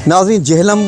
ناظرین، جہلم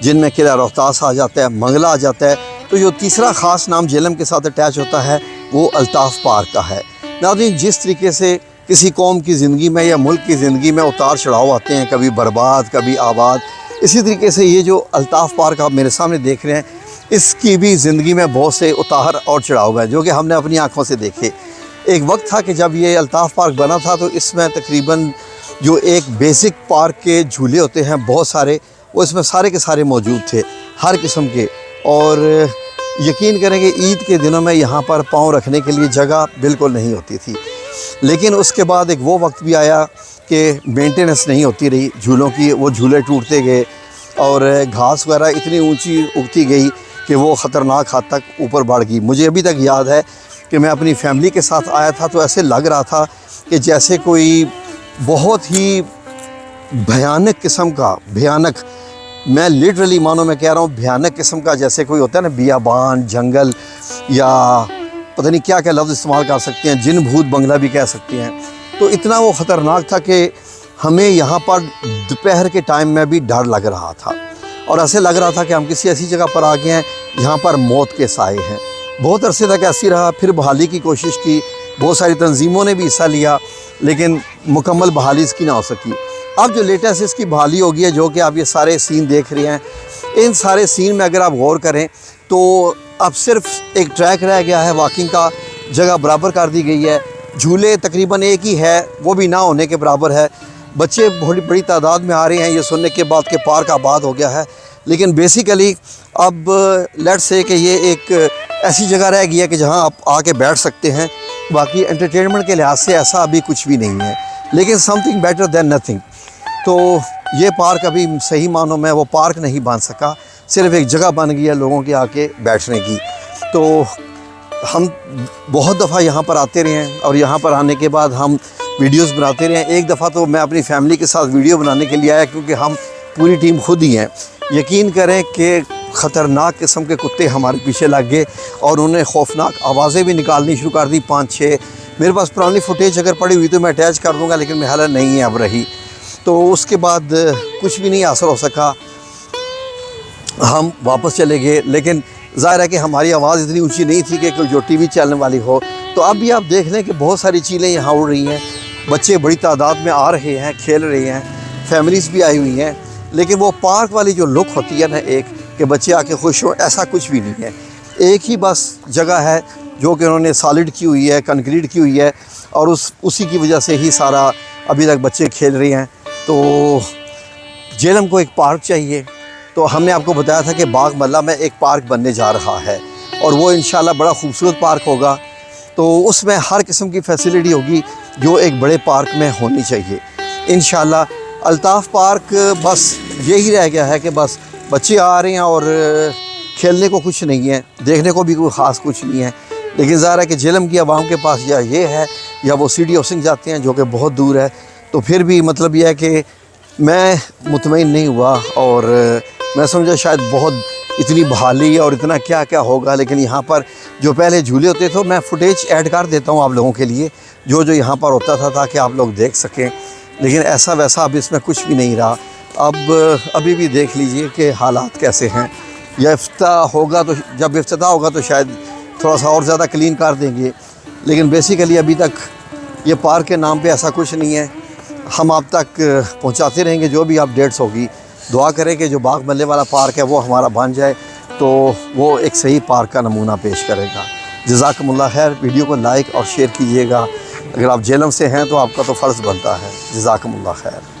جن میں قلعہ روہتاس آ جاتا ہے، منگلہ آ جاتا ہے۔ تو جو تیسرا خاص نام جہلم کے ساتھ اٹیچ ہوتا ہے وہ الطاف پارک کا ہے۔ ناظرین، جس طریقے سے کسی قوم کی زندگی میں یا ملک کی زندگی میں اتار چڑھاؤ آتے ہیں، کبھی برباد کبھی آباد، اسی طریقے سے یہ جو الطاف پارک آپ میرے سامنے دیکھ رہے ہیں، اس کی بھی زندگی میں بہت سے اتار اور چڑھاؤ ہیں جو کہ ہم نے اپنی آنکھوں سے دیکھے۔ ایک وقت تھا کہ جب یہ الطاف پارک بنا تھا تو اس میں تقریباً جو ایک بیسک پارک کے جھولے ہوتے ہیں بہت سارے، وہ اس میں سارے کے سارے موجود تھے، ہر قسم کے۔ اور یقین کریں کہ عید کے دنوں میں یہاں پر پاؤں رکھنے کے لیے جگہ بالکل نہیں ہوتی تھی، لیکن اس کے بعد ایک وہ وقت بھی آیا کہ مینٹیننس نہیں ہوتی رہی جھولوں کی، وہ جھولے ٹوٹتے گئے اور گھاس وغیرہ اتنی اونچی اگتی گئی کہ وہ خطرناک حد تک اوپر بڑھ گئی۔ مجھے ابھی تک یاد ہے کہ میں اپنی فیملی کے ساتھ آیا تھا تو ایسے لگ رہا تھا کہ جیسے کوئی بہت ہی بھیانک قسم کا، بھیانک، میں لٹرلی مانو میں کہہ رہا ہوں بھیانک قسم کا، جیسے کوئی ہوتا ہے نا بیابان، جنگل، یا پتہ نہیں کیا کیا لفظ استعمال کر سکتے ہیں، جن بھوت بنگلہ بھی کہہ سکتے ہیں۔ تو اتنا وہ خطرناک تھا کہ ہمیں یہاں پر دوپہر کے ٹائم میں بھی ڈر لگ رہا تھا، اور ایسے لگ رہا تھا کہ ہم کسی ایسی جگہ پر آ گئے ہیں جہاں پر موت کے سائے ہیں۔ بہت عرصے تک ایسی رہا، پھر بحالی کی کوشش کی، بہت ساری تنظیموں نے بھی حصہ لیا، لیکن مکمل بحالی اس کی نہ ہو سکی۔ اب جو لیٹسٹ اس کی بحالی ہو گئی ہے، جو کہ آپ یہ سارے سین دیکھ رہے ہیں، ان سارے سین میں اگر آپ غور کریں تو اب صرف ایک ٹریک رہ گیا ہے، واکنگ کا جگہ برابر کر دی گئی ہے، جھولے تقریباً ایک ہی ہے، وہ بھی نہ ہونے کے برابر ہے۔ بچے بڑی تعداد میں آ رہے ہیں یہ سننے کے بعد کہ پارک آباد ہو گیا ہے، لیکن بیسیکلی اب لیٹس سے کہ یہ ایک ایسی جگہ رہ گئی ہے کہ جہاں آپ آ کے بیٹھ سکتے ہیں۔ باقی انٹرٹینمنٹ کے لحاظ سے ایسا ابھی کچھ بھی نہیں ہے، لیکن some thing better than nothing. تو یہ پارک ابھی صحیح معنوں میں وہ پارک نہیں بن سکا، صرف ایک جگہ بن گئی ہے لوگوں کے آ کے بیٹھنے کی۔ تو ہم بہت دفعہ یہاں پر آتے رہے ہیں، اور یہاں پر آنے کے بعد ہم ویڈیوز بناتے رہے ہیں۔ ایک دفعہ تو میں اپنی فیملی کے ساتھ ویڈیو بنانے کے لیے آیا، کیونکہ ہم پوری ٹیم خود ہی ہیں۔ یقین کریں کہ خطرناک قسم کے کتے ہمارے پیچھے لگ گئے اور انہیں خوفناک آوازیں بھی نکالنی شروع کر دی، 5-6۔ میرے پاس پرانی فوٹیج اگر پڑی ہوئی تو میں اٹیچ کر دوں گا، لیکن میں حالت نہیں ہے اب رہی۔ تو اس کے بعد کچھ بھی نہیں حاصل ہو سکا، ہم واپس چلے گئے، لیکن ظاہر ہے کہ ہماری آواز اتنی اونچی نہیں تھی کہ کوئی جو ٹی وی چلنے والی ہو۔ تو اب بھی آپ دیکھ لیں کہ بہت ساری چیلیں یہاں اڑ رہی ہیں، بچے بڑی تعداد میں آ رہے ہیں، کھیل رہے ہیں، فیملیز بھی آئی ہوئی ہیں، لیکن وہ پارک والی جو لک ہوتی ہے نا ایک کہ بچے آ کے خوش ہوں، ایسا کچھ بھی نہیں ہے۔ ایک ہی بس جگہ ہے جو کہ انہوں نے سالڈ کی ہوئی ہے، کنکریٹ کی ہوئی ہے، اور اسی کی وجہ سے ہی سارا ابھی تک بچے کھیل رہے ہیں۔ تو جہلم کو ایک پارک چاہیے، تو ہم نے آپ کو بتایا تھا کہ باغ ملہ میں ایک پارک بننے جا رہا ہے، اور وہ انشاءاللہ بڑا خوبصورت پارک ہوگا۔ تو اس میں ہر قسم کی فیسیلٹی ہوگی جو ایک بڑے پارک میں ہونی چاہیے انشاءاللہ۔ الطاف پارک بس یہی رہ گیا ہے کہ بس بچے آ رہے ہیں اور کھیلنے کو کچھ نہیں ہے، دیکھنے کو بھی کوئی خاص کچھ نہیں ہے، لیکن ظاہر ہے کہ جہلم کی عوام کے پاس یا یہ ہے یا وہ سٹی ہاؤسنگ جاتے ہیں جو کہ بہت دور ہے۔ تو پھر بھی مطلب یہ ہے کہ میں مطمئن نہیں ہوا، اور میں سمجھا شاید بہت اتنی بحالی اور اتنا کیا کیا ہوگا، لیکن یہاں پر جو پہلے جھولے ہوتے تھے میں فوٹیج ایڈ کر دیتا ہوں آپ لوگوں کے لیے جو یہاں پر ہوتا تھا تاکہ آپ لوگ دیکھ سکیں، لیکن ایسا ویسا اب اس میں کچھ بھی نہیں رہا۔ ابھی بھی دیکھ لیجئے کہ حالات کیسے ہیں۔ یا افتتاح ہوگا تو جب افتتاح ہوگا تو شاید تھوڑا سا اور زیادہ کلین کر دیں گے، لیکن بیسیکلی ابھی تک یہ پارک کے نام پہ ایسا کچھ نہیں ہے۔ ہم آپ تک پہنچاتے رہیں گے جو بھی اپڈیٹس ہوگی۔ دعا کریں کہ جو باغ ملے والا پارک ہے وہ ہمارا بن جائے تو وہ ایک صحیح پارک کا نمونہ پیش کرے گا۔ جزاکم اللہ خیر۔ ویڈیو کو لائک اور شیئر کیجیے گا، اگر آپ جہلم سے ہیں تو آپ کا تو فرض بنتا ہے۔ جزاکم اللہ خیر۔